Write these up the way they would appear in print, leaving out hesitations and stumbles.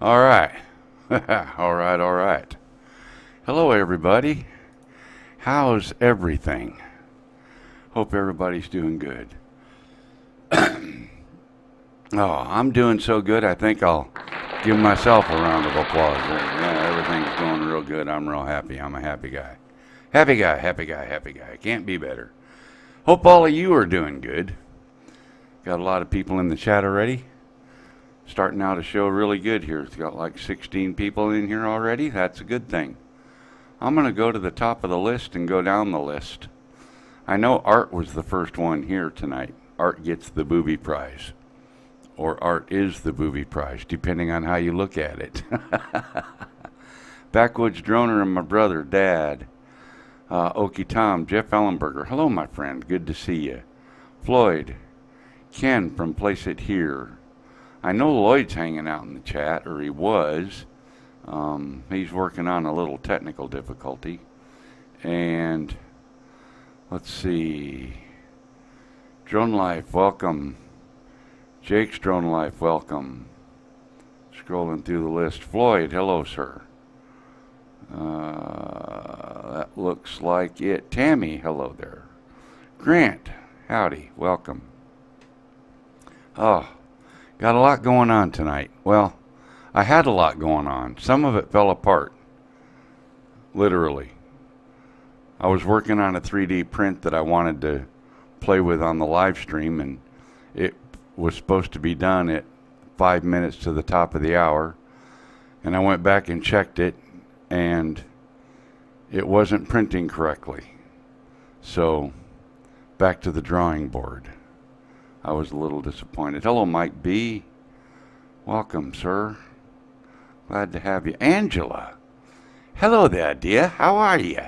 All right. All right, all right. Hello, everybody. How's everything? Hope everybody's doing good. Oh, I'm doing so good, I think I'll give myself a round of applause there. Yeah, everything's going real good. I'm real happy. I'm a happy guy. Happy guy, happy guy, happy guy. Can't be better. Hope all of you are doing good. Got a lot of people in the chat already. Starting out a show really good here. It's got like 16 people in here already. That's a good thing. I'm going to go to the top of the list and go down the list. I know Art was the first one here tonight. Art gets the booby prize. Or Art is the booby prize, depending on how you look at it. Backwoods Droner and my brother, Dad. Okie Tom, Jeff Ellenberger. Hello, my friend. Good to see you. Floyd. Ken from Place It Here. I know Lloyd's hanging out in the chat, or he was. He's working on a little technical difficulty. And let's see. Drone Life, welcome. Jake's Drone Life, welcome. Scrolling through the list. Floyd, hello, sir. That looks like it. Tammy, hello there. Grant, howdy, welcome. Oh, got a lot going on tonight. Well, I had a lot going on. Some of it fell apart, literally. I was working on a 3D print that I wanted to play with on the live stream, and it was supposed to be done at 5 minutes to the top of the hour. And I went back and checked it, and it wasn't printing correctly. So, back to the drawing board. I was a little disappointed. Hello, Mike B. Welcome, sir. Glad to have you. Angela. Hello there, dear. How are you?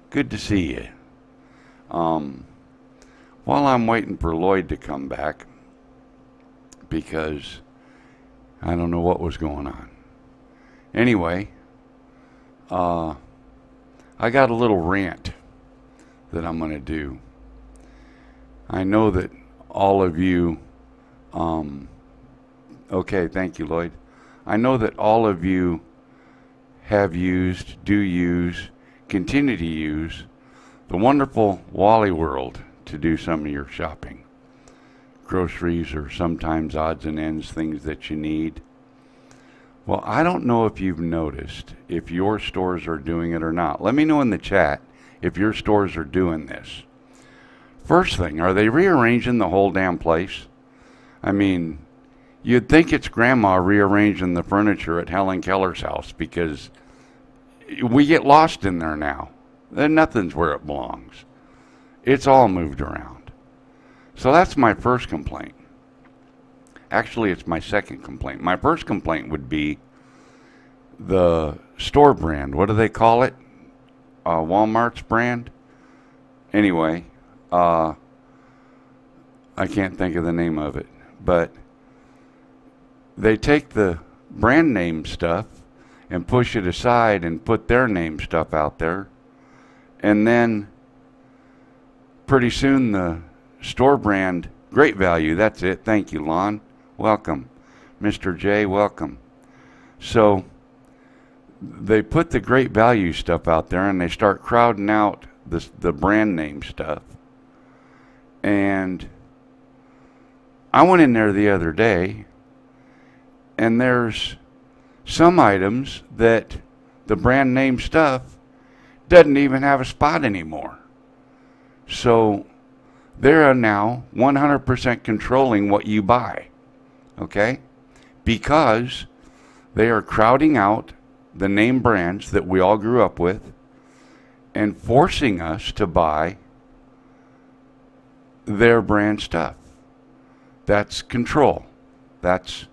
Good to see you. While I'm waiting for Lloyd to come back, because I don't know what was going on. Anyway, I got a little rant that I'm going to do. I know that all of you, okay, thank you, Lloyd. I know that all of you have used, do use, continue to use the wonderful Wally World to do some of your shopping. Groceries or sometimes odds and ends, things that you need. Well, I don't know if you've noticed if your stores are doing it or not. Let me know in the chat if your stores are doing this. First thing, are they rearranging the whole damn place? I mean, you'd think it's Grandma rearranging the furniture at Helen Keller's house, because we get lost in there now. Then nothing's where it belongs. It's all moved around. So that's my first complaint. Actually, it's my second complaint. My first complaint would be the store brand. What do they call it? Walmart's brand? Anyway, I can't think of the name of it. But they take the brand name stuff and push it aside and put their name stuff out there. And then pretty soon the store brand, great value, that's it. Thank you, Lon. Welcome. Mr. J, welcome. So they put the great value stuff out there and they start crowding out the brand name stuff. And I went in there the other day, and there's some items that the brand name stuff doesn't even have a spot anymore. So they're now 100% controlling what you buy, okay? Because they are crowding out the name brands that we all grew up with and forcing us to buy their brand stuff. That's control. That's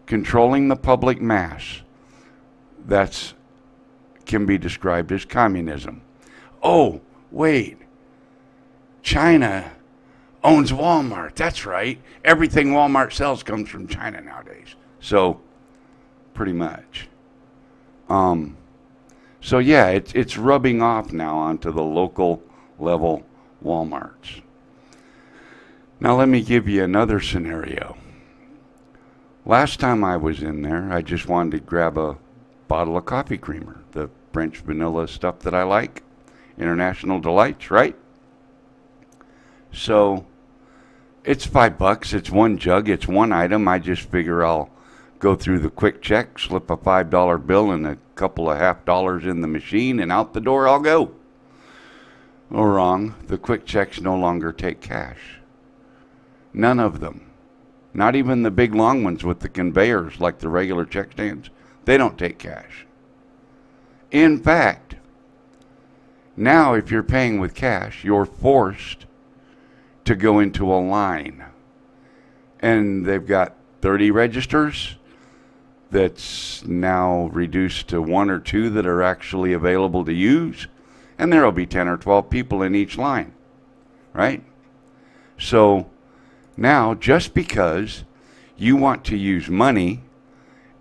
controlling the public mass. That's can be described as communism. Oh, wait. China owns Walmart. That's right. Everything Walmart sells comes from China nowadays. So, pretty much. So yeah, it's rubbing off now onto the local level Walmarts. Now let me give you another scenario. Last time I was in there, I just wanted to grab a bottle of coffee creamer, the French vanilla stuff that I like, International Delights, right? So it's $5. It's one jug. It's one item. I just figure I'll go through the quick check, slip a $5 bill and a couple of $half in the machine, and out the door I'll go. Oh, wrong. The quick checks no longer take cash. None of them. Not even the big long ones with the conveyors like the regular check stands. They don't take cash. In fact, now if you're paying with cash, you're forced to go into a line. And they've got 30 registers that's now reduced to 1 or 2 that are actually available to use. And there will be 10 or 12 people in each line, right? So now, just because you want to use money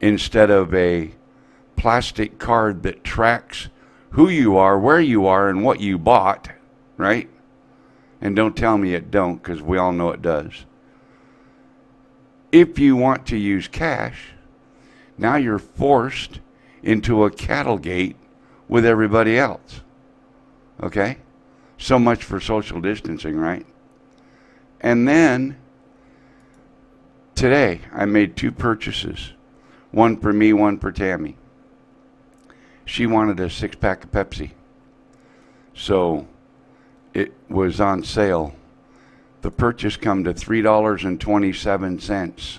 instead of a plastic card that tracks who you are, where you are, and what you bought, right? And don't tell me it don't, because we all know it does. If you want to use cash, now you're forced into a cattle gate with everybody else. Okay? So much for social distancing, right? And then today I made 2 purchases. One for me, one for Tammy. She wanted a 6-pack of Pepsi. So it was on sale. The purchase come to $3.27.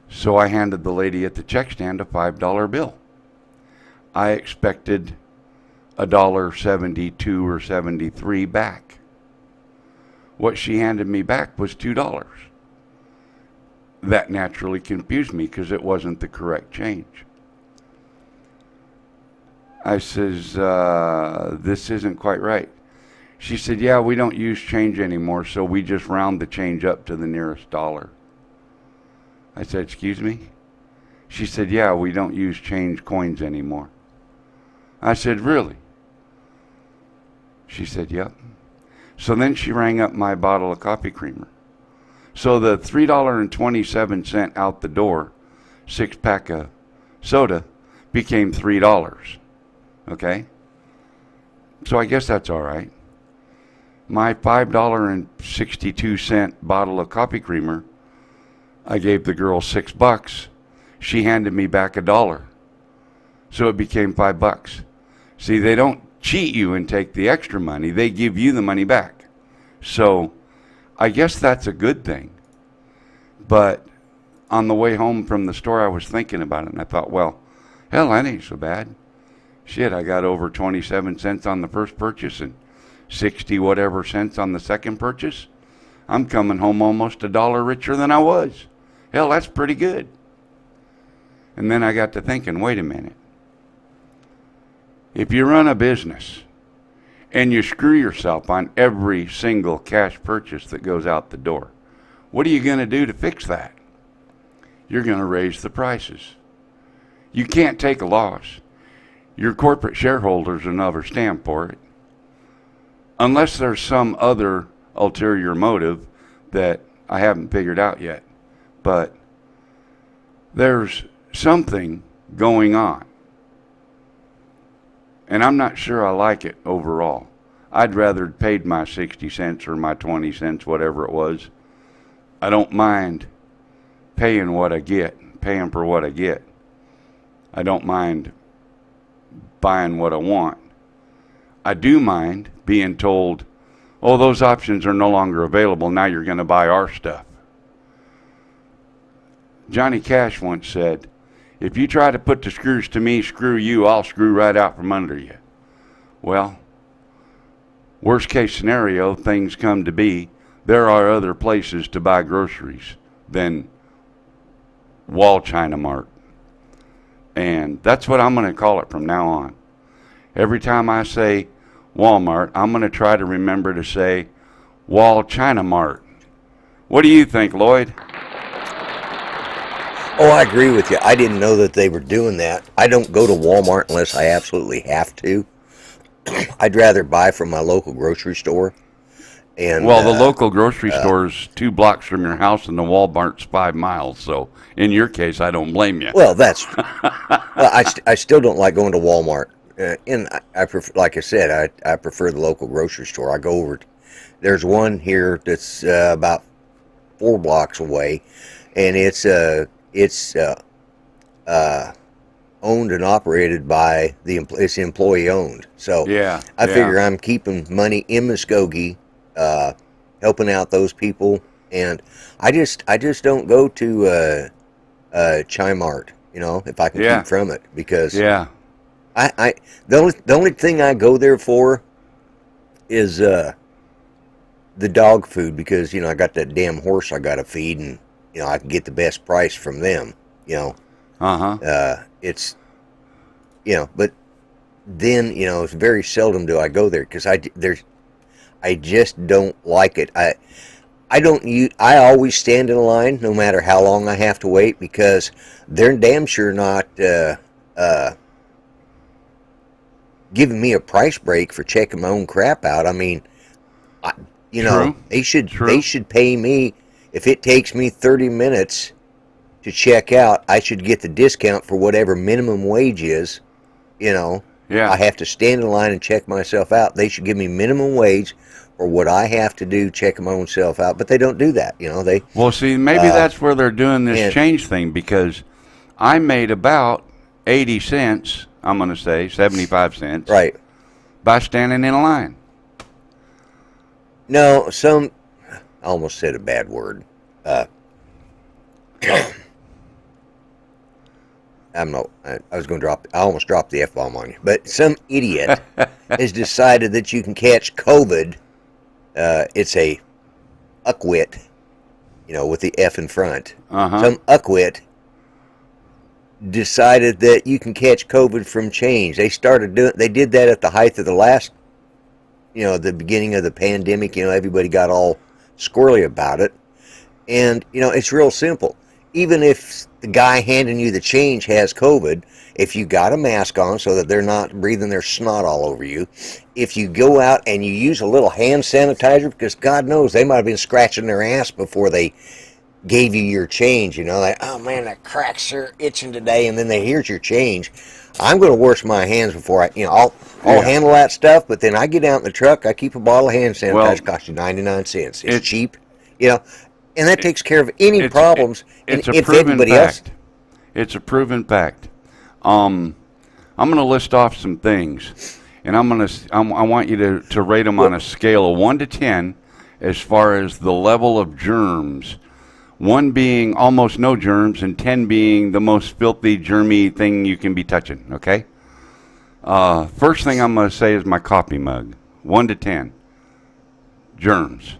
So I handed the lady at the check stand a $5 bill. I expected $1.72 or 73 back. What she handed me back was $2. That naturally confused me because it wasn't the correct change. I says, this isn't quite right. She said, yeah, we don't use change anymore, so we just round the change up to the nearest dollar. I said, excuse me? She said, yeah, we don't use change coins anymore. I said, really? She said, yep. So then she rang up my bottle of coffee creamer. So the $3.27 out the door, 6-pack of soda, became $3. Okay? So I guess that's all right. My $5.62 bottle of coffee creamer, I gave the girl $6. She handed me back $1. So it became $5. See, they don't cheat you and take the extra money. They give you the money back. So I guess that's a good thing. But on the way home from the store, I was thinking about it, and I thought, well, hell, that ain't so bad. Shit, I got over 27 cents on the first purchase and 60 whatever cents on the second purchase. I'm coming home almost $1 richer than I was. Hell, that's pretty good. And then I got to thinking, wait a minute. If you run a business and you screw yourself on every single cash purchase that goes out the door, what are you going to do to fix that? You're going to raise the prices. You can't take a loss. Your corporate shareholders will never stand for it. Unless there's some other ulterior motive that I haven't figured out yet. But there's something going on. And I'm not sure I like it overall. I'd rather have paid my 60 cents or my 20 cents, whatever it was. I don't mind paying what I get, paying for what I get. I don't mind buying what I want. I do mind being told, oh, those options are no longer available. Now you're going to buy our stuff. Johnny Cash once said, if you try to put the screws to me, screw you, I'll screw right out from under you. Well, worst case scenario, things come to be, there are other places to buy groceries than Wall China Mart. And that's what I'm going to call it from now on. Every time I say Walmart, I'm going to try to remember to say Wall China Mart. What do you think, Lloyd? Oh, I agree with you. I didn't know that they were doing that. I don't go to Walmart unless I absolutely have to. I'd rather buy from my local grocery store. And Well, the local grocery store's 2 blocks from your house, and the Walmart's 5 miles. So, in your case, I don't blame you. well, I still don't like going to Walmart. And I prefer, like I said, I prefer the local grocery store. I go over. There's one here that's about 4 blocks away, and it's owned and operated by it's employee owned. So I figure I'm keeping money in Muskogee, helping out those people, and I just don't go to Chimart, if I can keep from it, because I the only thing I go there for is the dog food, because I got that damn horse I got to feed, and I can get the best price from them. It's but then it's very seldom do I go there, because I just don't like it. I always stand in line no matter how long I have to wait, because they're damn sure not giving me a price break for checking my own crap out. I mean, they should pay me. If it takes me 30 minutes to check out, I should get the discount for whatever minimum wage is. I have to stand in line and check myself out. They should give me minimum wage for what I have to do, checking my own self out. But they don't do that. Well, see, maybe that's where they're doing this change thing, because I made about 80 cents, I'm going to say 75 cents, right, by standing in a line. No, I almost said a bad word. I almost dropped the F-bomb on you. But some idiot has decided that you can catch COVID. It's a uckwit, with the F in front. Some uckwit decided that you can catch COVID from change. They did that at the height of the last, the beginning of the pandemic. Everybody got all squirrely about it. And, it's real simple. Even if the guy handing you the change has COVID, if you got a mask on so that they're not breathing their snot all over you, if you go out and you use a little hand sanitizer, because God knows they might have been scratching their ass before they gave you your change, like, oh man, that crack's are itching today, and then here's your change. I'm going to wash my hands before I'll handle that stuff, but then I get out in the truck, I keep a bottle of hand sanitizer, costs you 99 cents. It's cheap, and that takes care of any problems. It's a proven fact. It's a proven fact. I'm going to list off some things, and I want you to rate them on a scale of 1 to 10 as far as the level of germs. 1 being almost no germs, and 10 being the most filthy, germy thing you can be touching. Okay. First thing I'm going to say is my coffee mug. 1 to 10. Germs.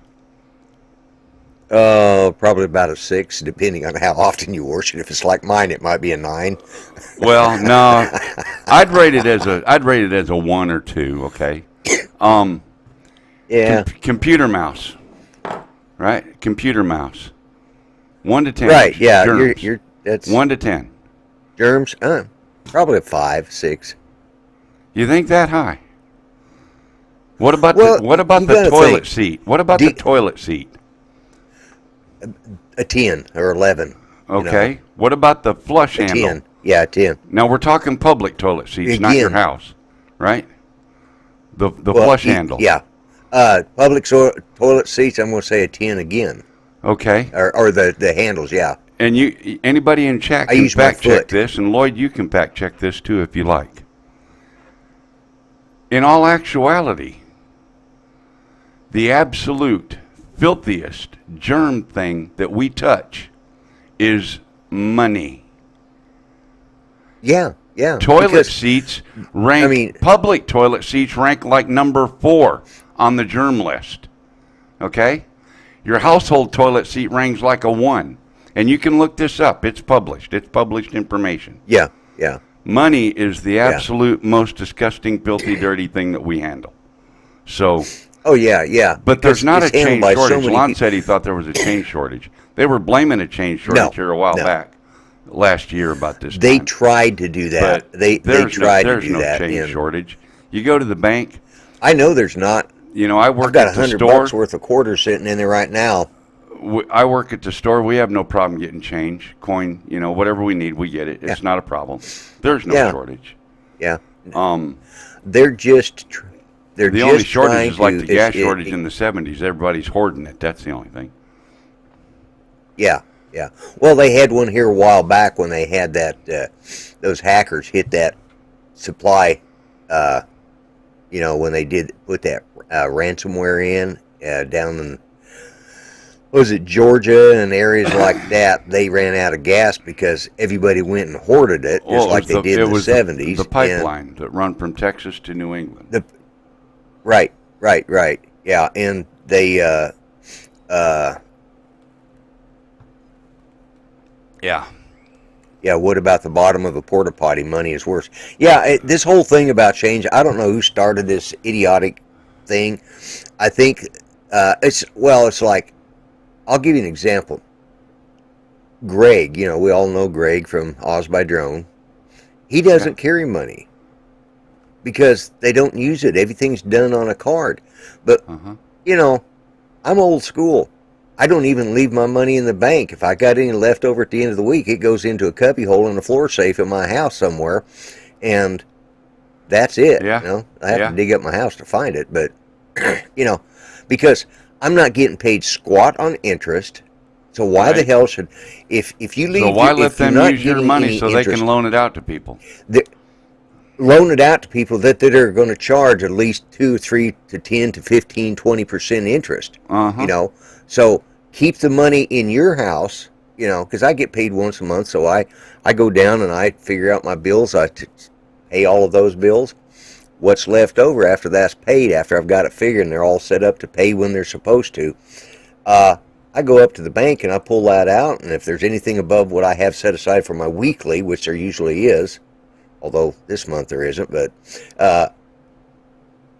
Probably about a 6, depending on how often you wash it. If it's like mine, it might be a 9. Well, no, I'd rate it as a 1 or 2. Okay. Computer mouse, right? Computer mouse. 1 to 10. Right. Yeah. Germs. That's 1 to 10. Germs. Probably a 5, 6. You think that high? What about the toilet seat? What about the toilet seat? A 10 or 11. Okay. What about the flush handle? 10. Yeah, a 10. Now we're talking public toilet seats, not your house, right? The flush handle. Yeah. Public toilet seats, I'm going to say a 10 again. Okay. Or the handles, yeah. And anybody in chat can fact check this, and Lloyd, you can fact check this too if you like. In all actuality, the absolute filthiest germ thing that we touch is money. Yeah. Toilet seats rank. Public toilet seats rank like number 4 on the germ list. Okay, your household toilet seat ranks like a 1, and you can look this up. It's published. It's published information. Yeah. Money is the absolute most disgusting, filthy, dirty thing that we handle. So. Oh, yeah. But there's not a change shortage. Lon said he thought there was a change shortage. They were blaming a change shortage here a while back, last year about this time. They tried to do that. They tried to do that. There's no change shortage. You go to the bank. I know there's not. You know, I I've work got at the $100 store. worth of quarters sitting in there right now. I work at the store. We have no problem getting change, coin, you know, whatever we need, we get it. It's not a problem. There's no Yeah. shortage. Yeah. Um, They're just the only just shortage trying is like to- the gas it- shortage it- in the 70s. Everybody's hoarding it. That's the only thing. Yeah, yeah. Well, they had one here a while back when they had that those hackers hit that supply. You know, when they did put that ransomware in down in, what was it, Georgia and areas like that, they ran out of gas because everybody went and hoarded it, just like they did in the 70s. The pipeline that run from Texas to New England. Right. Yeah, and they, yeah, what about the bottom of a porta potty? Money is worse. Yeah, this whole thing about change, I don't know who started this idiotic thing. I think it's like, I'll give you an example. Greg, you know, we all know Greg from Oz by Drone. He doesn't carry money because they don't use it. Everything's done on a card. But, you know, I'm old school. I don't even leave my money in the bank. If I got any left over at the end of the week, it goes into a cubby hole in the floor safe in my house somewhere, and that's it. Yeah. You know, I have to dig up my house to find it, but you know, because I'm not getting paid squat on interest. So why the hell should if you leave? So why let them use your money any so they can loan it out to people? Loan it out to people that are going to charge at least 2, 3 to 10 to 15, 20% interest. You know. So keep the money in your house, you know, because I get paid once a month. So I go down and I figure out my bills. I pay all of those bills. What's left over after that's paid, after I've got it figured and they're all set up to pay when they're supposed to, I go up to the bank and I pull that out. And if there's anything above what I have set aside for my weekly, which there usually is, although this month there isn't, but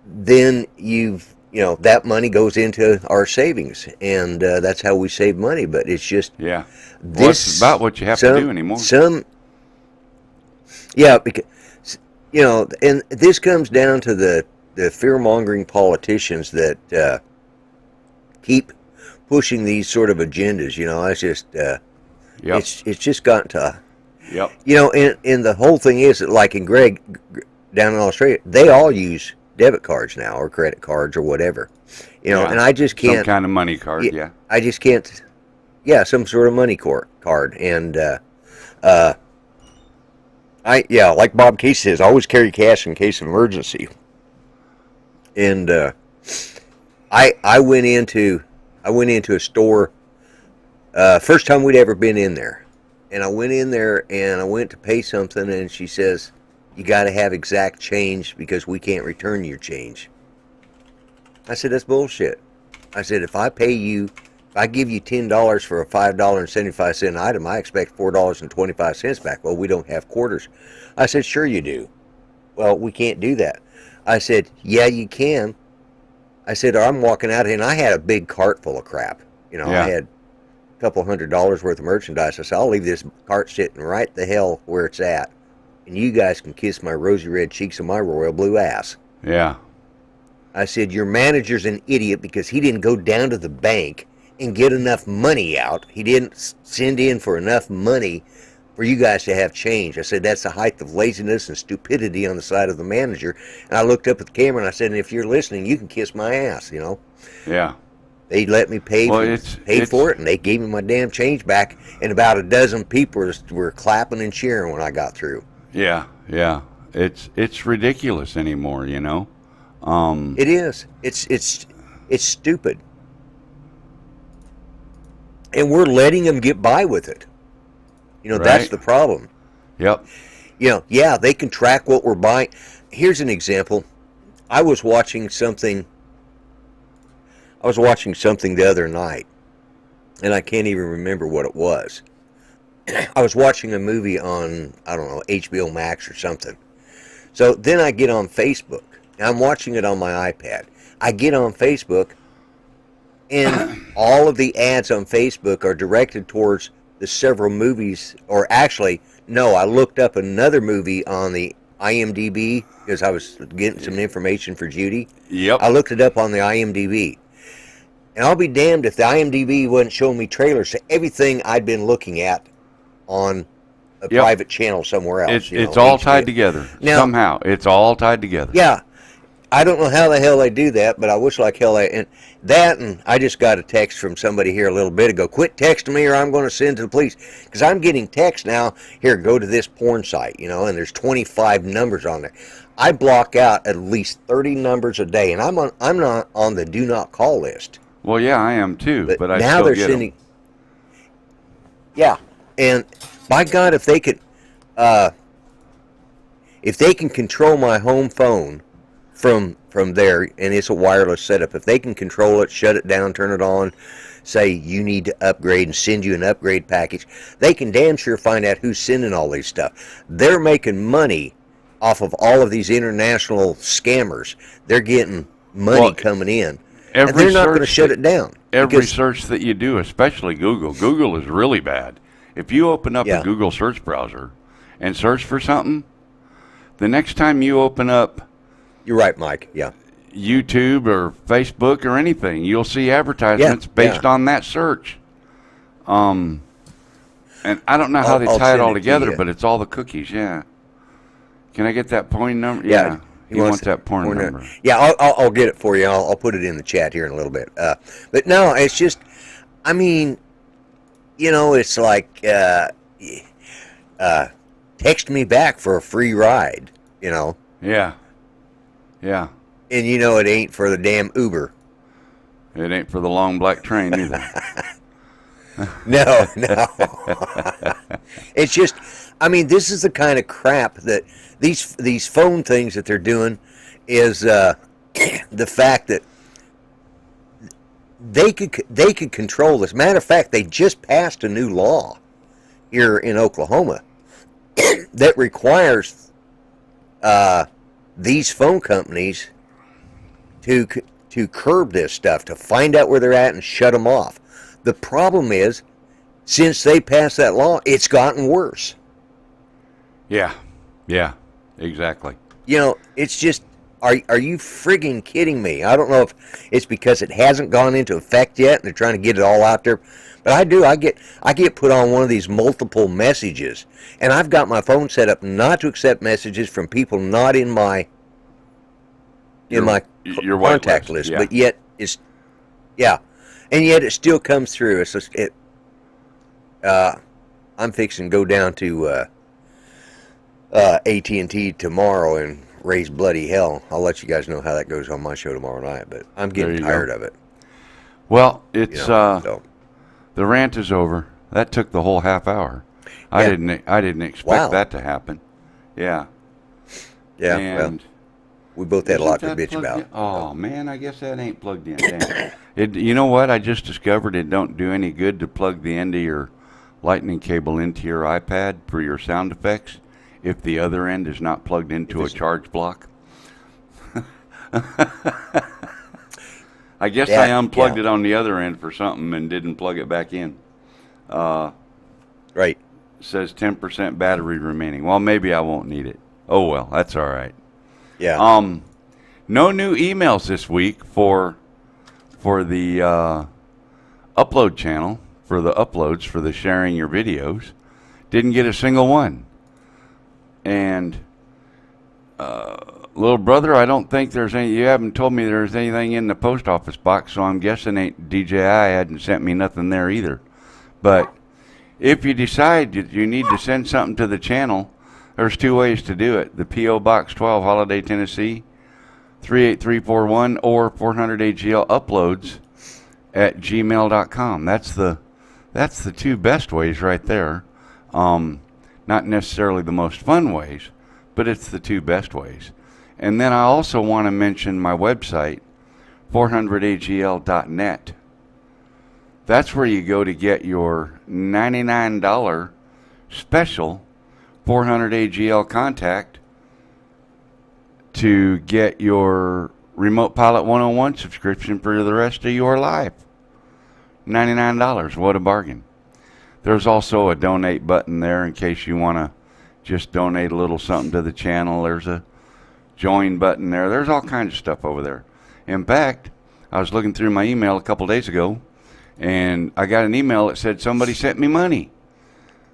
then you know, that money goes into our savings, and that's how we save money. But it's just it's about what you have to do anymore. Because you know, and this comes down to the fear-mongering politicians that keep pushing these sort of agendas. You know, it's just it's just gotten to you know, and the whole thing is that, like in Greg down in Australia, they all use debit cards now, or credit cards, or whatever, you know, and I just can't. Some kind of money card, I just can't. Yeah, some sort of money card, and like Bob Case says, always carry cash in case of emergency. And I went into a store, first time we'd ever been in there, and I went in there and I went to pay something, and she says, "You got to have exact change because we can't return your change." I said, "That's bullshit." I said, if I give you $10 for a $5.75 item, I expect $4.25 back. Well, we don't have quarters. I said, "Sure you do." "Well, we can't do that." I said, "Yeah, you can." I said, "I'm walking out here," and I had a big cart full of crap. You know, I had a couple $100 worth of merchandise. I said, "I'll leave this cart sitting right the hell where it's at, and you guys can kiss my rosy red cheeks and my royal blue ass." Yeah. I said, "Your manager's an idiot because he didn't go down to the bank and get enough money out. He didn't send in for enough money for you guys to have change." I said, "That's the height of laziness and stupidity on the side of the manager." And I looked up at the camera and I said, "And if you're listening, you can kiss my ass," you know. Yeah. They let me pay for it, and they gave me my damn change back. And about a dozen people were clapping and cheering when I got through. Yeah. It's ridiculous anymore, you know. It is. It's stupid, and we're letting them get by with it. You know, that's the problem. Yep. You know, yeah, they can track what we're buying. Here's an example. I was watching something the other night, and I can't even remember what it was. I was watching a movie on, I don't know, HBO Max or something. So then I get on Facebook. I'm watching it on my iPad. I get on Facebook, and all of the ads on Facebook are directed towards the several movies, or actually, no, I looked up another movie on the IMDb because I was getting some information for Judy. Yep. I looked it up on the IMDb. And I'll be damned if the IMDb wasn't showing me trailers to everything I'd been looking at on a private channel somewhere else. It's all tied together. Now, somehow. It's all tied together. Yeah. I don't know how the hell they do that, but I wish like hell and I just got a text from somebody here a little bit ago. Quit texting me or I'm going to send to the police. Because I'm getting texts now, here, go to this porn site, and there's 25 numbers on there. I block out at least 30 numbers a day, and I'm not on the do not call list. Well, yeah, I am too, but I now still they're get sending. them. Yeah, and by God, if they can control my home phone from there, and it's a wireless setup, if they can control it, shut it down, turn it on, say you need to upgrade and send you an upgrade package, they can damn sure find out who's sending all these stuff. They're making money off of all of these international scammers. They're getting money coming in. And they're not going to shut it down. Every search that you do, especially Google is really bad. If you open up a Google search browser and search for something, the next time you open up, you're right, Mike. Yeah, YouTube or Facebook or anything, you'll see advertisements based on that search. And I don't know how they tie it all together, but it's all the cookies. Yeah. Can I get that porn number? Yeah. He wants that porn number. Yeah, I'll get it for you. I'll put it in the chat here in a little bit. But no, it's just, I mean, it's like text me back for a free ride. Yeah. Yeah. And it ain't for the damn Uber. It ain't for the long black train either. No. It's just, I mean, this is the kind of crap that these phone things that they're doing is the fact that they could control this. Matter of fact, they just passed a new law here in Oklahoma that requires these phone companies to curb this stuff, to find out where they're at and shut them off. The problem is, since they passed that law, it's gotten worse. Yeah, exactly. It's just, are you frigging kidding me? I don't know if it's because it hasn't gone into effect yet and they're trying to get it all out there, but I get put on one of these multiple messages, and I've got my phone set up not to accept messages from people not in my your contact list, but yet and yet it still comes through. It's just, I'm fixing to go down to AT&T tomorrow and raise bloody hell. I'll let you guys know how that goes on my show tomorrow night, but I'm getting tired of it. Well, it's the rant is over. That took the whole half hour. I didn't expect that to happen. Yeah. Yeah. And we both had a lot to bitch about. In? Oh man, I guess that ain't plugged in. You know what? I just discovered it don't do any good to plug the end of your lightning cable into your iPad for your sound effects if the other end is not plugged into a charge block. I guess I unplugged it on the other end for something and didn't plug it back in. Right. Says 10% battery remaining. Well, maybe I won't need it. Oh well, that's all right. Yeah. No new emails this week for the upload channel, for the uploads, for the sharing your videos. Didn't get a single one. And little brother, I don't think there's any. You haven't told me there's anything in the post office box, so I'm guessing DJI hadn't sent me nothing there either. But if you decide that you need to send something to the channel, there's two ways to do it. The P.O. Box 12, Holiday, Tennessee, 38341, or 400 AGL uploads at gmail.com. That's the two best ways right there. Not necessarily the most fun ways, but it's the two best ways. And then I also want to mention my website, 400agl.net. That's where you go to get your $99 special 400 AGL contact to get your Remote Pilot 101 subscription for the rest of your life. $99. What a bargain. There's also a donate button there in case you want to just donate a little something to the channel. There's a join button there. There's all kinds of stuff over there. In fact, I was looking through my email a couple days ago, and I got an email that said somebody sent me money.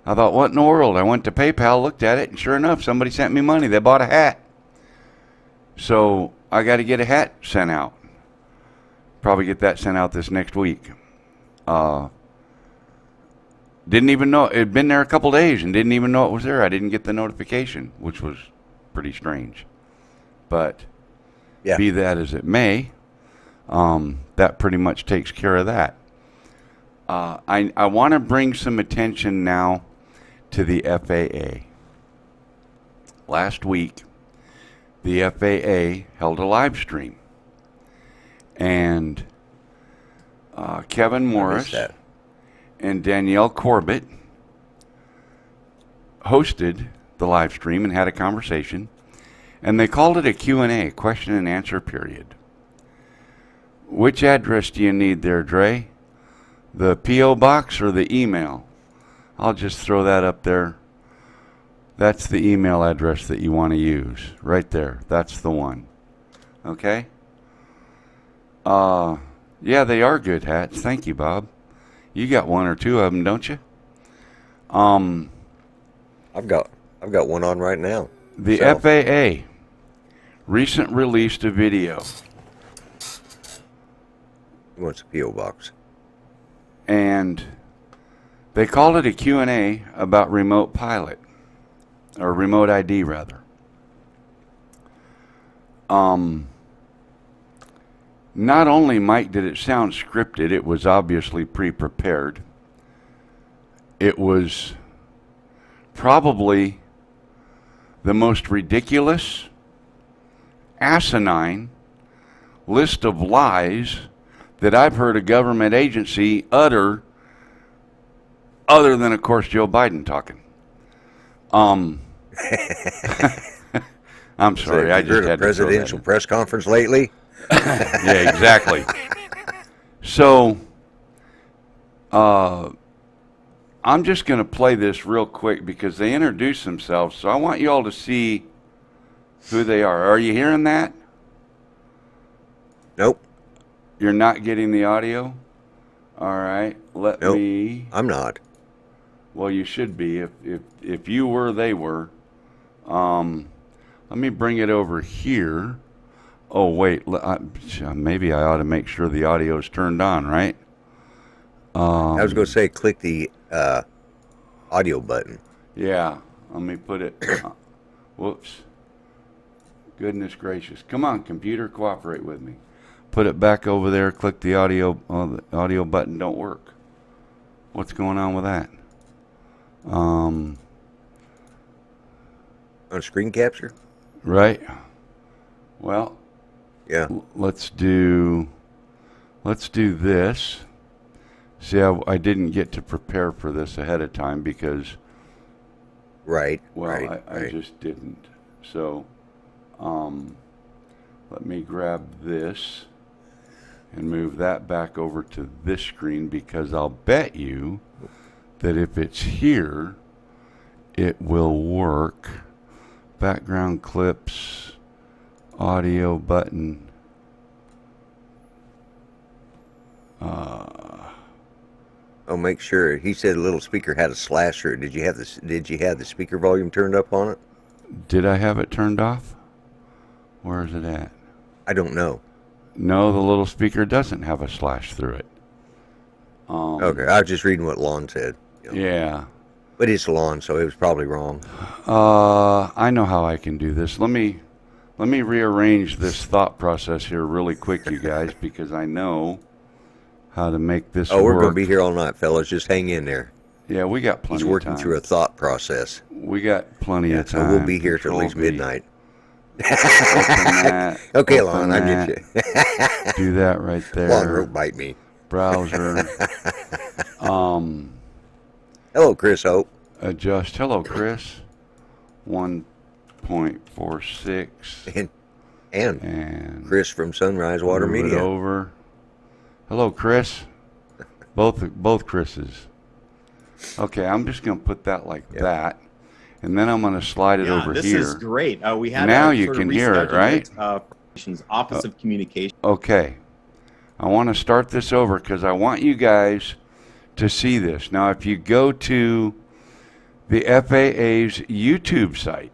I thought, what in the world? I went to PayPal, looked at it, and sure enough, somebody sent me money. They bought a hat. So I got to get a hat sent out. Probably get that sent out this next week. Didn't even know. It had been there a couple days and didn't even know it was there. I didn't get the notification, which was pretty strange. But Yeah. be that as it may, that pretty much takes care of that. I want to bring some attention now to the FAA. Last week, the FAA held a live stream. And Kevin Morris and Danielle Corbett hosted the live stream and had a conversation. And they called it a Q&A, question and answer period. Which address do you need there, Dre? The P.O. box or the email? I'll just throw that up there. That's the email address that you want to use. Right there. That's the one. Okay? Yeah, they are good hats. Thank you, Bob. You got one or two of them, don't you? I've got one on right now. The FAA recent released a video. He wants a P.O. box. And they called it a Q&A about remote pilot. Or remote ID, rather. Not only, Mike, did it sound scripted, it was obviously pre-prepared. It was probably the most ridiculous, asinine list of lies that I've heard a government agency utter, other than, of course, Joe Biden talking. I'm sorry, I just heard a had to presidential press conference lately. Yeah, exactly. So, I'm just going to play this real quick because they introduce themselves. So I want you all to see who they are. Are you hearing that? Nope. You're not getting the audio? All right. Let Nope. me. I'm not. Well, you should be. If you were, they were. Let me bring it over here. Oh, wait. Maybe I ought to make sure the audio is turned on, right? I was going to say click the audio button. Yeah. Let me put it. Whoops. Goodness gracious. Come on, computer, cooperate with me. Put it back over there. Click the audio. The audio button don't work. What's going on with that? On screen capture? Right. Well, Yeah. let's do this. See, I didn't get to prepare for this ahead of time because, Right. well, right, I right. just didn't. So, let me grab this and move that back over to this screen because I'll bet you that if it's here, it will work. Background clips, audio button. Oh, make sure. He said a little speaker had a slasher. Did you have the speaker volume turned up on it? Did I have it turned off? Where is it at? I don't know. No, the little speaker doesn't have a slash through it. Okay, I was just reading what Lon said. You know. Yeah. But it's Lon, so it was probably wrong. I know how I can do this. Let me rearrange this thought process here really quick, you guys, because I know how to make this work. Oh, we're going to be here all night, fellas. Just hang in there. Yeah, we got plenty of time. He's working through a thought process. We got plenty of time. So we'll be here till at least midnight. Okay, Lon, I get you. Do that right there. Lon rope bite me. Browser. Hello, Chris Hope. Adjust. Hello, Chris. 1.46. And Chris from Sunrise Water move Media. It over. Hello, Chris. Both Chris's. Okay, I'm just going to put that like that. And then I'm going to slide it over this here. This is great. We had now a you sort can of hear it, right? Office of Communication. Okay. I want to start this over because I want you guys to see this. Now, if you go to the FAA's YouTube site,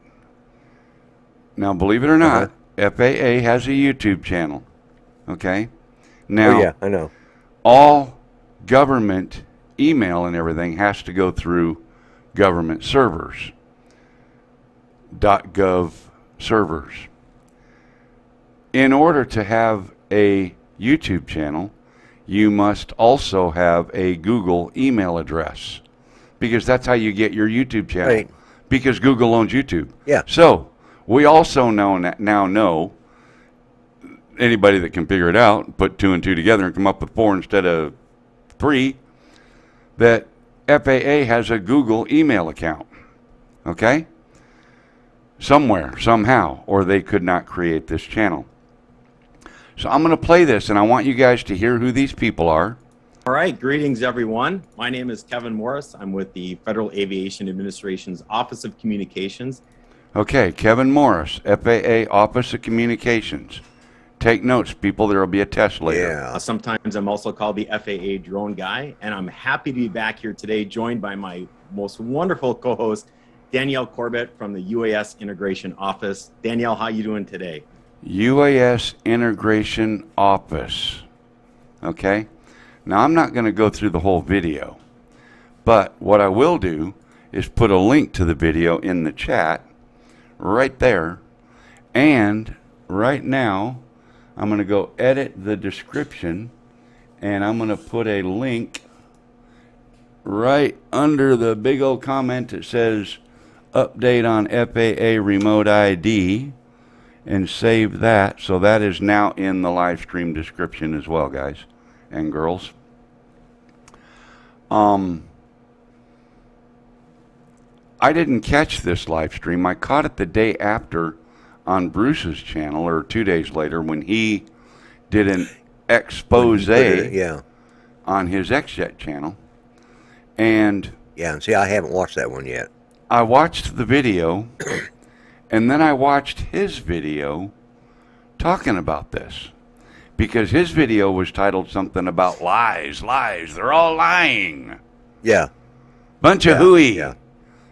now believe it or not, FAA has a YouTube channel. Okay? Now, oh, yeah, I know. All government email and everything has to go through government servers, .gov servers. In order to have a YouTube channel, you must also have a Google email address, because that's how you get your YouTube channel. Right. Because Google owns YouTube. Yeah. So we also now know, anybody that can figure it out, put 2 and 2 together and come up with 4 instead of 3, that FAA has a Google email account. Okay? Somewhere, somehow, or they could not create this channel. So I'm going to play this, and I want you guys to hear who these people are. All right, greetings everyone. My name is Kevin Morris. I'm with the Federal Aviation Administration's Office of Communications. Okay, Kevin Morris, FAA Office of Communications. Take notes, people. There will be a test later. Yeah. Sometimes I'm also called the FAA drone guy, and I'm happy to be back here today, joined by my most wonderful co-host, Danielle Corbett from the UAS Integration Office. Danielle, how you doing today? UAS Integration Office. Okay? Now, I'm not going to go through the whole video, but what I will do is put a link to the video in the chat right there, and right now, I'm going to go edit the description, and I'm going to put a link right under the big old comment that says update on FAA Remote ID, and save that. So that is now in the live stream description as well, guys and girls. I didn't catch this live stream. I caught it the day after on Bruce's channel, or 2 days later, when he did an expose on his XJet channel. And yeah, and see, I haven't watched that one yet. I watched the video, and then I watched his video talking about this, because his video was titled something about lies, they're all lying. Yeah. Bunch of hooey. Yeah.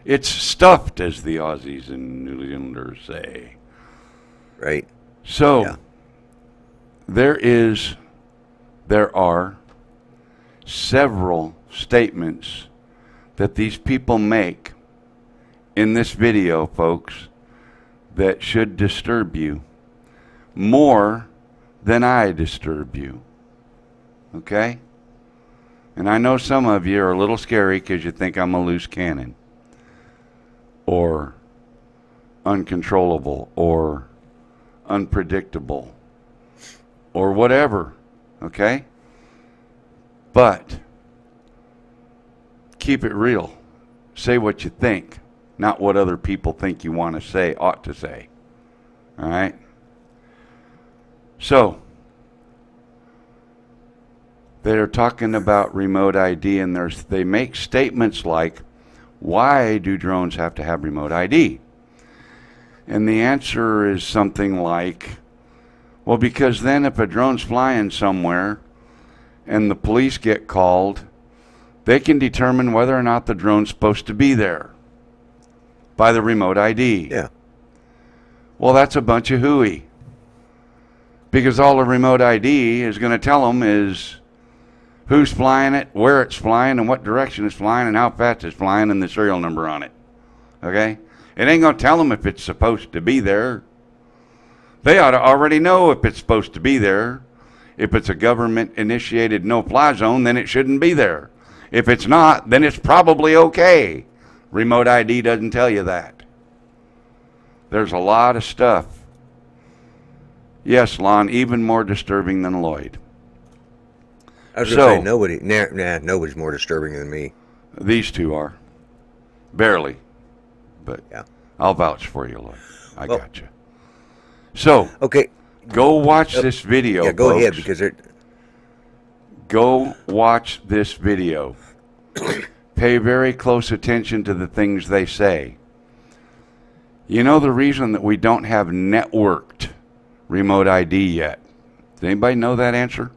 It's stuffed, as the Aussies and New Zealanders say. Right. So, there are several statements that these people make in this video, folks, that should disturb you more than I disturb you. Okay? And I know some of you are a little scary because you think I'm a loose cannon, or uncontrollable, or unpredictable, or whatever. Okay? But keep it real. Say what you think, not what other people think you want to say, ought to say. All right? So, they're talking about remote ID, and they make statements like, why do drones have to have remote ID? And the answer is something like, well, because then if a drone's flying somewhere and the police get called, they can determine whether or not the drone's supposed to be there by the remote ID. Yeah. Well, that's a bunch of hooey. Because all the remote ID is going to tell them is who's flying it, where it's flying, and what direction it's flying, and how fast it's flying, and the serial number on it. Okay? It ain't going to tell them if it's supposed to be there. They ought to already know if it's supposed to be there. If it's a government-initiated no-fly zone, then it shouldn't be there. If it's not, then it's probably okay. Remote ID doesn't tell you that. There's a lot of stuff. Yes, Lon, even more disturbing than Lloyd. I was going to say, nobody's more disturbing than me. These two are. Barely. But yeah. I'll vouch for you, Lloyd. I got you. So, okay, go watch this video, Yeah, go folks. ahead, because Go watch this video. Pay very close attention to the things they say. You know the reason that we don't have networked remote ID yet? Does anybody know that answer?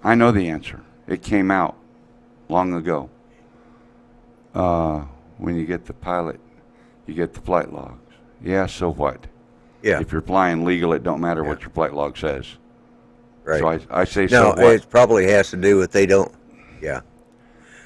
I know the answer. It came out long ago. When you get the pilot, you get the flight logs. Yeah, so what? Yeah. If you're flying legal, it don't matter what your flight log says. Right. So I say No, so what? it probably has to do with they don't. Yeah.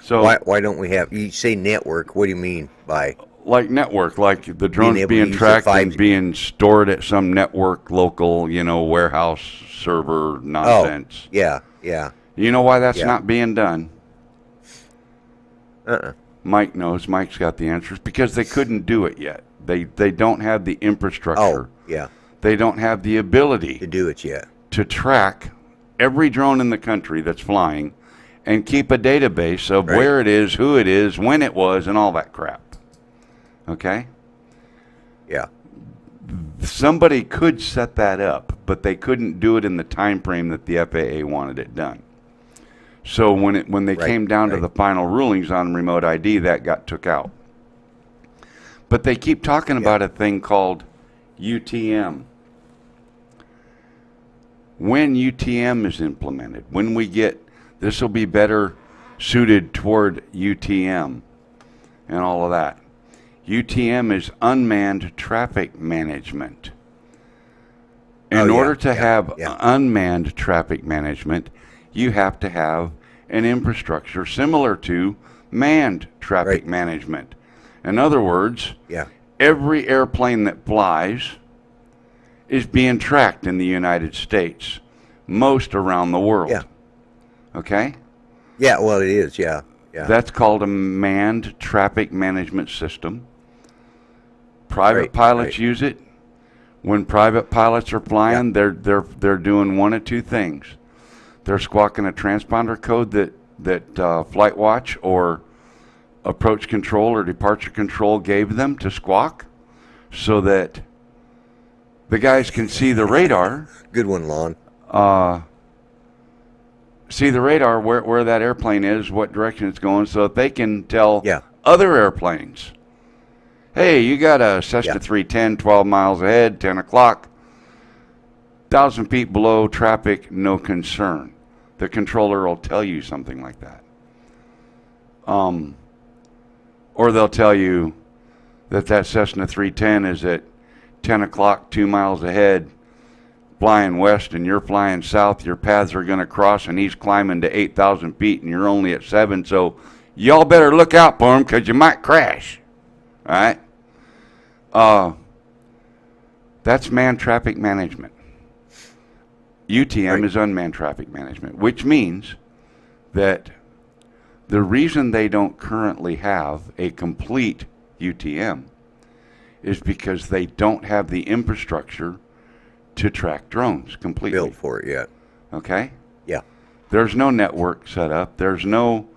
So Why don't we have? You say network. What do you mean by? like network, like the drones able to being use the tracked and 5G. being stored at some network, local, warehouse server nonsense. Oh, yeah, yeah. You know why that's Yeah. not being done? Uh-uh. Mike knows. Mike's got the answers because they couldn't do it yet. They don't have the infrastructure. Oh, yeah. They don't have the ability To do it yet. to track every drone in the country that's flying and keep a database of Right. where it is, who it is, when it was, and all that crap. Okay? Yeah. Somebody could set that up, but they couldn't do it in the time frame that the FAA wanted it done. So when they Right, came down to right. the final rulings on remote ID, that got took out. But they keep talking about a thing called UTM. When UTM is implemented, when we get, this will be better suited toward UTM and all of that. UTM is unmanned traffic management. In Oh, yeah, order to yeah, have yeah. unmanned traffic management, you have to have an infrastructure similar to manned traffic Right. management. In other words, Yeah. every airplane that flies is being tracked in the United States, most around the world. Yeah. Okay? Yeah. Well, it is. Yeah. Yeah. That's called a manned traffic management system. Private Right, pilots right. use it. When private pilots are flying, they're doing one of two things. They're squawking a transponder code that Flight Watch or approach control or departure control gave them to squawk, so that the guys can see the radar. Good one, Lon. See the radar where that airplane is, what direction it's going, so that they can tell Yeah. other airplanes, hey, you got a Cessna Yeah. 310 12 miles ahead, 10 o'clock, 1,000 feet below, traffic, no concern. The controller will tell you something like that. Or they'll tell you that Cessna 310 is at 10 o'clock, 2 miles ahead, flying west, and you're flying south. Your paths are going to cross, and he's climbing to 8,000 feet, and you're only at 7. So y'all better look out for him because you might crash. All right? That's manned traffic management. UTM Right. is unmanned traffic management, which means that the reason they don't currently have a complete UTM is because they don't have the infrastructure to track drones completely. Built for it yet. Okay? Yeah. There's no network set up. There's no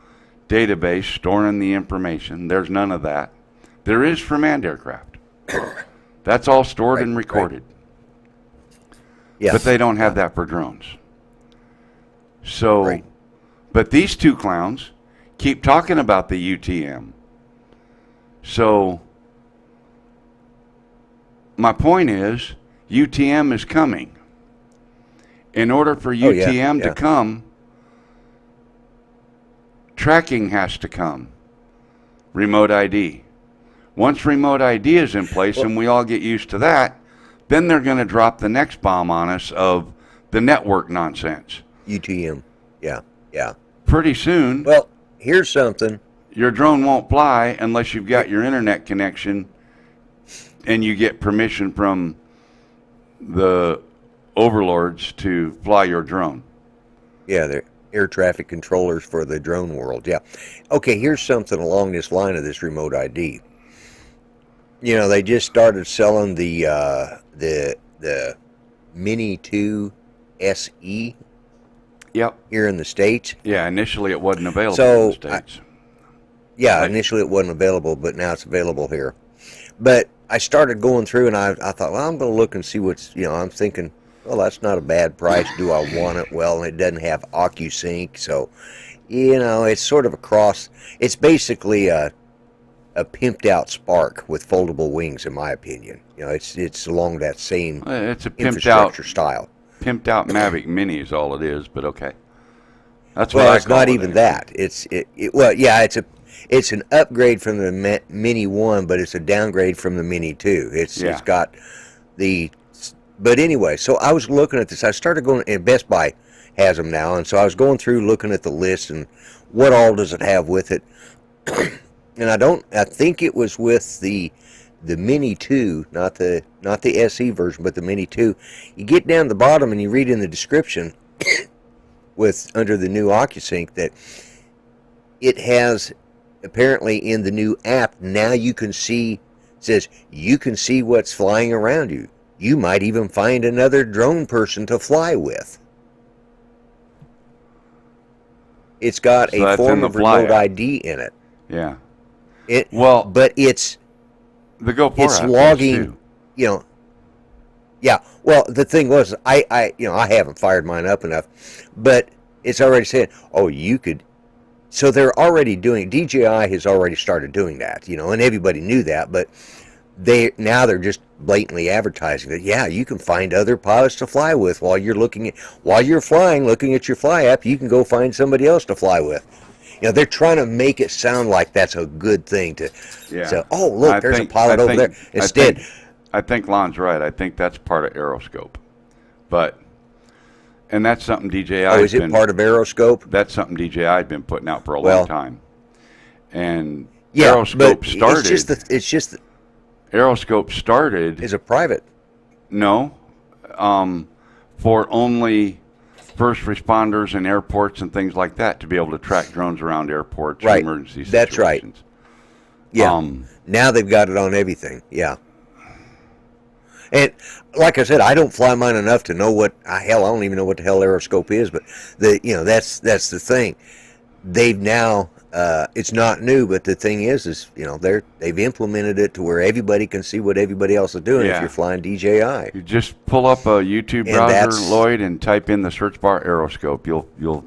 database storing the information. There's none of that. There is for manned aircraft. That's all stored Right, and right. recorded. Yeah. But they don't have that for drones. So, Right. but these two clowns keep talking about the UTM. So, my point is, UTM is coming. In order for Oh, yeah, UTM to yeah. come, tracking has to come. Remote ID. Once remote ID is in place and we all get used to that, then they're going to drop the next bomb on us of the network nonsense. UTM. Yeah. Yeah. Pretty soon, Well, here's something. your drone won't fly unless you've got your internet connection and you get permission from the overlords to fly your drone. Yeah, they're air traffic controllers for the drone world. Yeah. Okay, here's something along this line of this remote ID. You know, they just started selling the Mini 2 SE Yep. here in the States. Yeah, initially it wasn't available So, in the States. Yeah, Right. initially it wasn't available, but now it's available here. But I started going through and I thought, well, I'm going to look and see what's, I'm thinking, well, that's not a bad price. Do I want it? Well, it doesn't have OcuSync, so, it's sort of a cross. It's basically a a pimped out Spark with foldable wings, in my opinion. You know, it's along that same It's a infrastructure style. pimped out Mavic Mini is all it is, but okay. That's what Well, I it's call not it even anyway. that. Well, yeah, it's an upgrade from the Mini 1, but it's a downgrade from the Mini 2. It's got the. But anyway, so I was looking at this. I started going, and Best Buy has them now, and so I was going through looking at the list and what all does it have with it. And I think it was with the Mini 2, not the SE version, but the Mini 2. You get down the bottom and you read in the description with under the new OcuSync that it has apparently in the new app now you can see, it says you can see what's flying around you. You might even find another drone person to fly with. It's got a form of remote ID in it. Yeah. But it's the GoPro it's app logging, does too. you know. Yeah. Well, the thing was, I haven't fired mine up enough, but it's already saying, oh, you could. So they're already doing. DJI has already started doing that, you know, and everybody knew that, but they're just blatantly advertising that, yeah, you can find other pilots to fly with while you're flying, looking at your fly app. You can go find somebody else to fly with. You know, they're trying to make it sound like that's a good thing to say, oh, look, there's a pilot over there. Instead, I think Lon's right. I think that's part of Aeroscope. And that's something DJI is it part of Aeroscope? That's something DJI had been putting out for a long time. And yeah, Aeroscope started. It's just Aeroscope started is a private. No. For only first responders in airports and things like that to be able to track drones around airports and emergency situations. That's right. Yeah. Now they've got it on everything. Yeah. And like I said, I don't fly mine enough to know I don't even know what the hell Aeroscope is, but that's the thing. They've now it's not new, but the thing is they've implemented it to where everybody can see what everybody else is doing if you're flying DJI. You just pull up a YouTube browser, Lloyd, and type in the search bar Aeroscope. You'll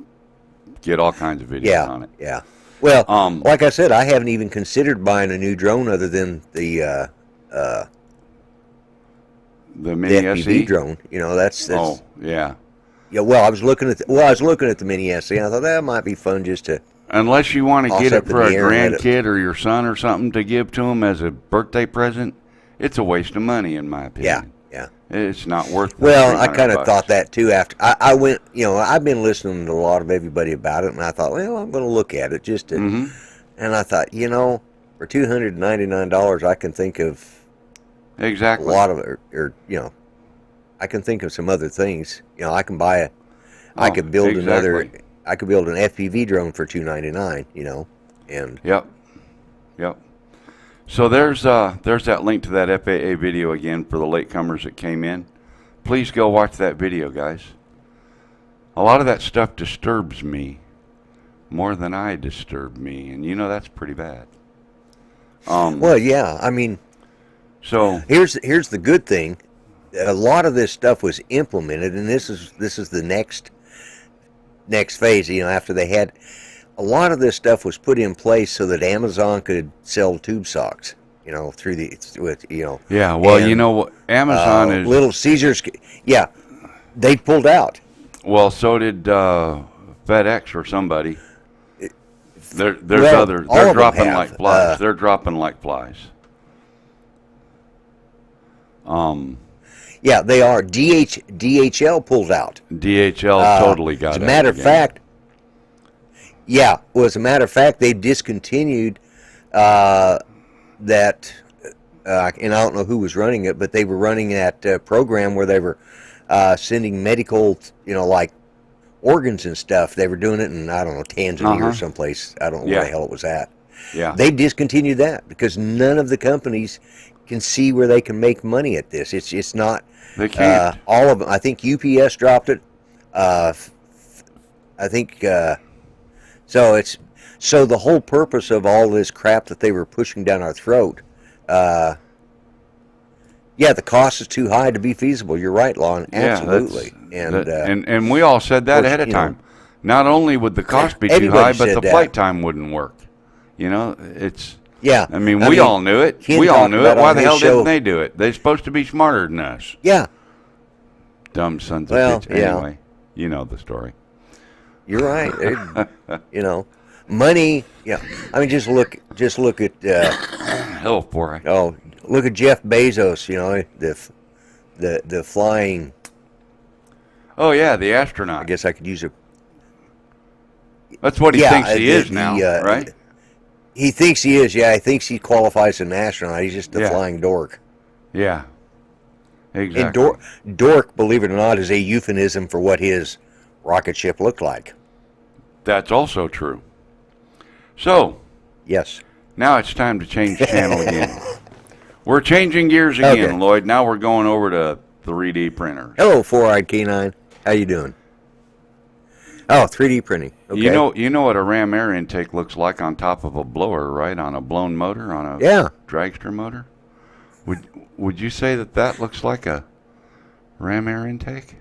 get all kinds of videos on it. Yeah. Well, like I said, I haven't even considered buying a new drone other than the Mini FPV SE drone. You know, that's oh yeah. Yeah. Well, I was looking at the Mini SE. I thought that might be fun just to. Unless you want to get it for a grandkid or your son or something to give to him as a birthday present, it's a waste of money in my opinion. Yeah. It's not worth. Well, I kind of thought that too. After I went, I've been listening to a lot of everybody about it, and I thought, well, I'm going to look at it just to. Mm-hmm. And I thought, for $299, I can think of. Exactly. A lot of it, I can think of some other things. I can buy I could build another. I could build an FPV drone for $299. And Yep. So there's that link to that FAA video again for the latecomers that came in. Please go watch that video, guys. A lot of that stuff disturbs me more than I disturb me, and that's pretty bad. Well, yeah, I mean. So here's the good thing. A lot of this stuff was implemented, and this is the next phase. After they had a lot of this stuff was put in place so that Amazon could sell tube socks. Through Yeah. Well, Amazon is Little Caesars. Yeah, they pulled out. Well, so did FedEx or somebody. They're dropping like flies. They're dropping like flies. Yeah, they are. DHL pulled out. DHL totally got it. As a matter of fact, as a matter of fact, they discontinued that, and I don't know who was running it, but they were running that program where they were sending medical, like organs and stuff. They were doing it in, I don't know, Tanzania or someplace. I don't know where the hell it was at. Yeah. They discontinued that because none of the companies can see where they can make money at this. It's not. They can't. All of them. I think UPS dropped it. I think so the whole purpose of all this crap that they were pushing down our throat. The cost is too high to be feasible. You're right, Lon. Absolutely. And we all said that ahead of time. Not only would the cost be too high, but the flight time wouldn't work. Yeah. I mean, we all knew it. Ken We all talked knew about it. Why on the his hell show- didn't they do it? They're supposed to be smarter than us. Yeah, Dumb sons Well, of bitch. yeah. Anyway, you know the story. you're right. Money. Yeah. I mean, just look at Hell, boy. look at Jeff Bezos. The flying. Oh, yeah, the astronaut. I guess I could use a. That's what he thinks he is now, right? He thinks he is. Yeah, he thinks he qualifies as an astronaut. He's just a Yeah. flying dork. Yeah. Exactly. And dork, believe it or not, is a euphemism for what his rocket ship looked like. That's also true. So, Yes. now it's time to change channel again. We're changing gears again, Okay. Lloyd. Now we're going over to 3D printers. Hello, four-eyed canine. How you doing? Oh, 3D printing. Okay. You know what a ram air intake looks like on top of a blower, right? On a blown motor, on a Yeah. dragster motor. Would you say that looks like a ram air intake?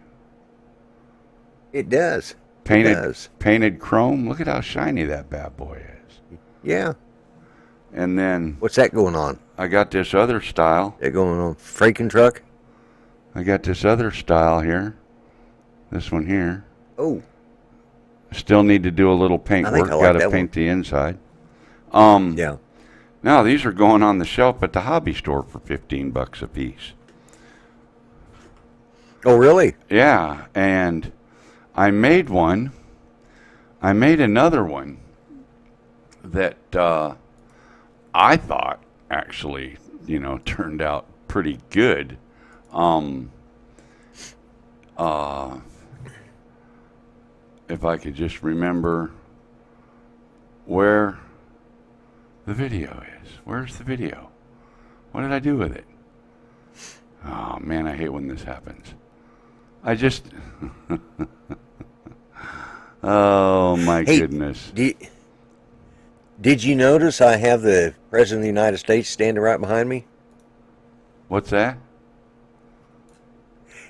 It does. Painted It does. painted chrome. Look at how shiny that bad boy is. Yeah. And then What's that going on? I got this other style. That going on? Freighting truck? I got this other style here. This one here. Oh. Still need to do a little paint I think work. I like Got to that paint the inside. Yeah. Now these are going on the shelf at the hobby store for $15 a piece. Oh, really? Yeah, and I made one. I made another one that I thought actually, turned out pretty good. If I could just remember where the video is. Where's the video? What did I do with it? Oh, man, I hate when this happens. I just... oh, my Hey, goodness. Did you notice I have the President of the United States standing right behind me? What's that?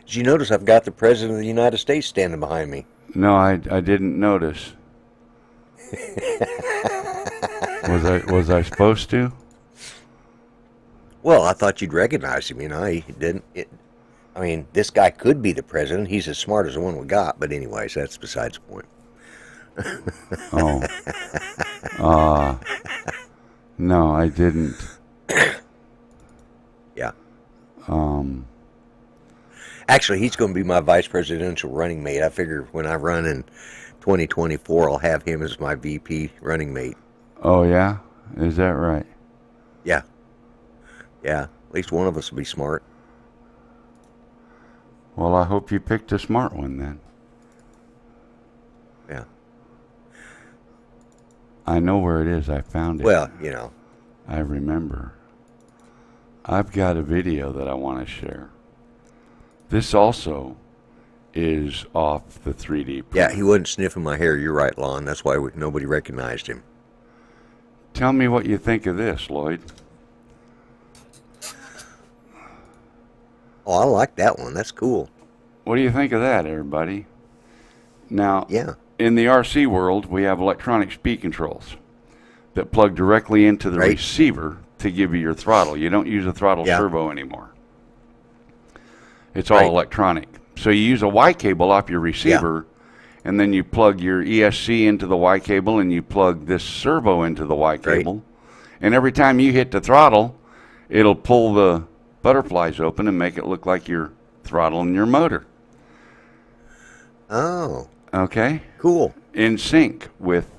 Did you notice I've got the President of the United States standing behind me? No, I didn't notice. Was I supposed to? Well, I thought you'd recognize him. He didn't. This guy could be the president. He's as smart as the one we got. But anyways, that's besides the point. Oh. No, I didn't. Yeah. Actually, he's going to be my vice presidential running mate. I figure when I run in 2024, I'll have him as my VP running mate. Oh, yeah? Is that right? Yeah. Yeah. At least one of us will be smart. Well, I hope you picked a smart one then. Yeah. I know where it is. I found it. Well, I remember. I've got a video that I want to share. This also is off the 3D printer. Yeah, he wasn't sniffing my hair. You're right, Lon. That's why nobody recognized him. Tell me what you think of this, Lloyd. Oh, I like that one. That's cool. What do you think of that, everybody? Now, Yeah. in the RC world, we have electronic speed controls that plug directly into the Right. receiver to give you your throttle. You don't use a throttle Yeah. servo anymore. It's all Right. electronic. So you use a Y cable off your receiver, and then you plug your ESC into the Y cable, and you plug this servo into the Y cable. And every time you hit the throttle, it'll pull the butterflies open and make it look like you're throttling your motor. Oh, Okay? cool. In sync with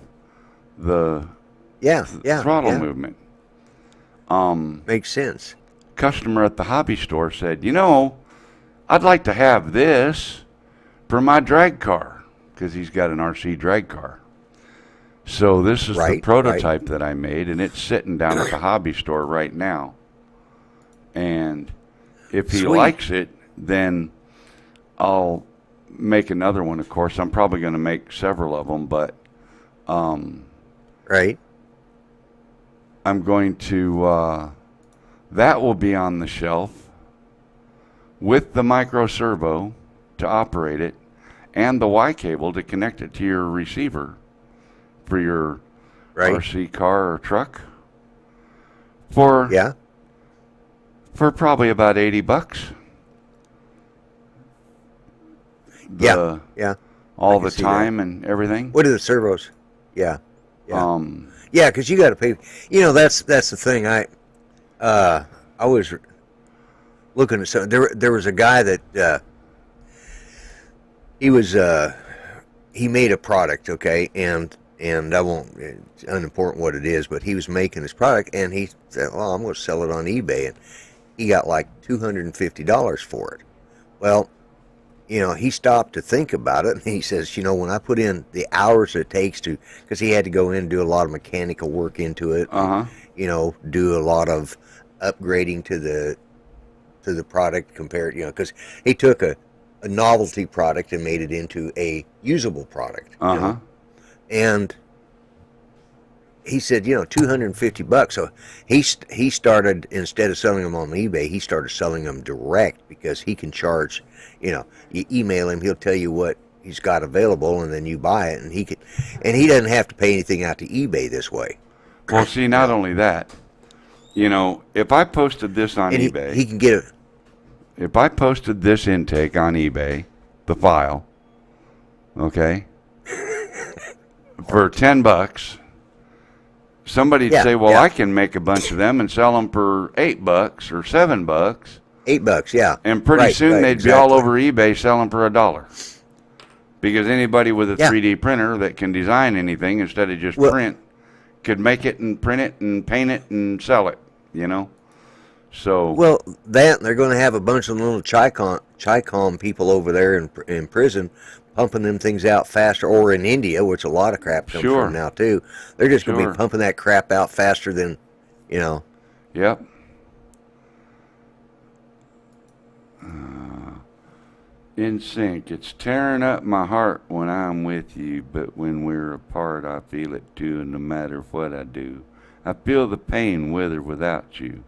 the Yeah, yeah. throttle yeah. movement. Makes sense. Customer at the hobby store said, I'd like to have this for my drag car, because he's got an RC drag car. So this is the Right, prototype that I made, and it's sitting down at the hobby store right now. And if he Sweet. likes it, then I'll make another one, of course. I'm probably going to make several of them, but Right. I'm going to, that will be on the shelf with the micro servo to operate it and the Y cable to connect it to your receiver for your Right. RC car or truck. for Yeah. for probably about $80. Yeah. All can the see time and everything. What are the servos? Yeah. Yeah. Um, Yeah, because you got to pay. That's the thing. I was looking at some. There was a guy that he made a product, okay, and I won't. It's unimportant what it is, but he was making this product, and he said, "Well, I'm going to sell it on eBay," and he got like $250 for it. Well, he stopped to think about it, and he says, when I put in the hours it takes to, because he had to go in and do a lot of mechanical work into it, do a lot of upgrading to the product compared, because he took a novelty product and made it into a usable product, and he said, $250. So he started, instead of selling them on eBay, he started selling them direct, because he can charge. You email him, he'll tell you what he's got available, and then you buy it, and he doesn't have to pay anything out to eBay this way. well, see, not only that, if I posted this on And eBay, he can get it. if I posted this intake on eBay, the file, okay, for $10, somebody'd say, well, I can make a bunch of them and sell them for $8 or $7. $8, yeah. And pretty soon they'd be all over eBay selling for $1. Because anybody with a 3D printer that can design anything instead of just print could make it and print it and paint it and sell it, So they're going to have a bunch of little Chicom people over there in prison pumping them things out faster, or in India, which a lot of crap comes from now too. They're just going to be pumping that crap out faster than, Yep. In sync. It's tearing up my heart when I'm with you, but when we're apart, I feel it too, no matter what I do. I feel the pain with or without you.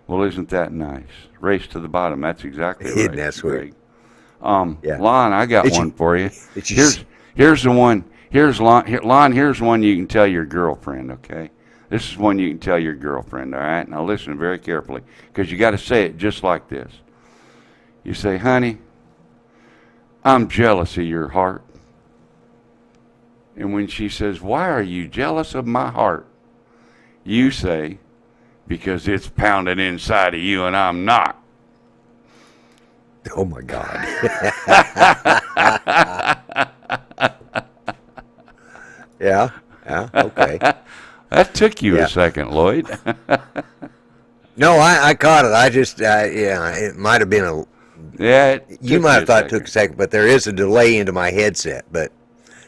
Well, isn't that nice? Race to the bottom. That's exactly right. Isn't that sweet? Lon, I got one for you. Here's the one. Here's Lon. Here's one you can tell your girlfriend. Okay, this is one you can tell your girlfriend. All right. Now listen very carefully, because you got to say it just like this. You say, honey, I'm jealous of your heart. And when she says, why are you jealous of my heart? You say, because it's pounding inside of you and I'm not. Oh, my God. Yeah, okay. That took you a second, Lloyd. No, I caught it. I just, it might have been a... Yeah, you might have thought it took a second, but there is a delay into my headset.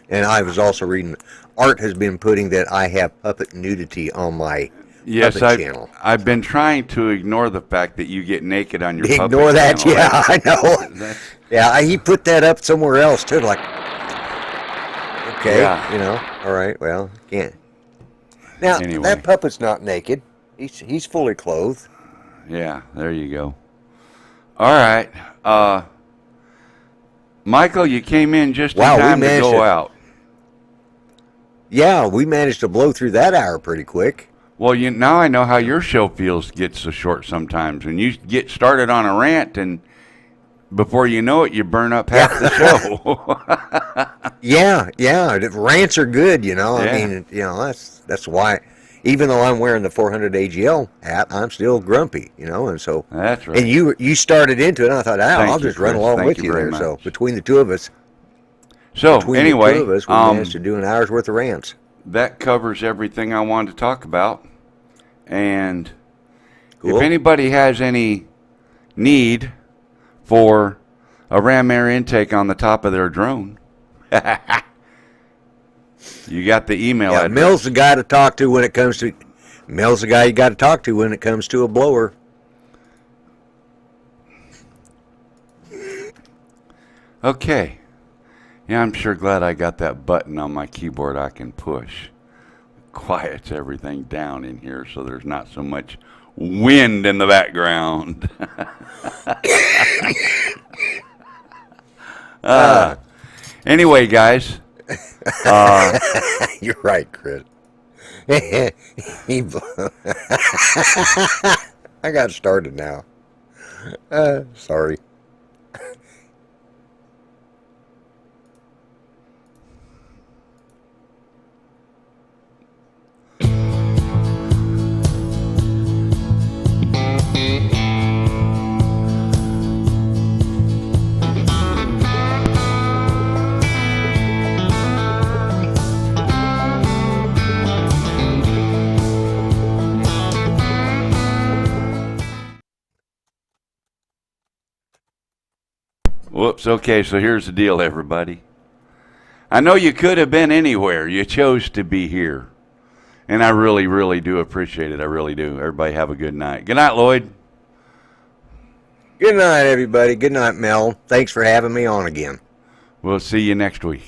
And I was also reading, Art has been putting that I have puppet nudity on my puppet channel. I've been trying to ignore the fact that you get naked on your puppet Ignore that, channel. yeah, I know. Yeah, he put that up somewhere else too. Like, okay, all right, well, can't. Now Anyway. that puppet's not naked. He's fully clothed. Yeah, there you go. All right. Michael, you came in just in time to go out. Yeah, we managed to blow through that hour pretty quick. Well, now I know how your show gets so short sometimes. When you get started on a rant, and before you know it, you burn up half the show. Yeah, rants are good, I mean, that's why. Even though I'm wearing the 400 AGL hat, I'm still grumpy, and so. That's right. And you started into it, and I thought, I'll just run along with you there. Much. So between the two of us, we managed to do an hour's worth of rants. That covers everything I wanted to talk about. And Cool. if anybody has any need for a ram air intake on the top of their drone, you got the email address. Mill's the guy to talk to when it comes to. Mill's the guy you got to talk to when it comes to a blower. Okay. Yeah, I'm sure glad I got that button on my keyboard I can push. Quiets everything down in here so there's not so much wind in the background. Anyway, guys. You're right, Chris. I got started now. Sorry. Whoops. Okay, so here's the deal, everybody. I know you could have been anywhere. You chose to be here. And I really, really do appreciate it. I really do. Everybody have a good night. Good night, Lloyd. Good night, everybody. Good night, Mel. Thanks for having me on again. We'll see you next week.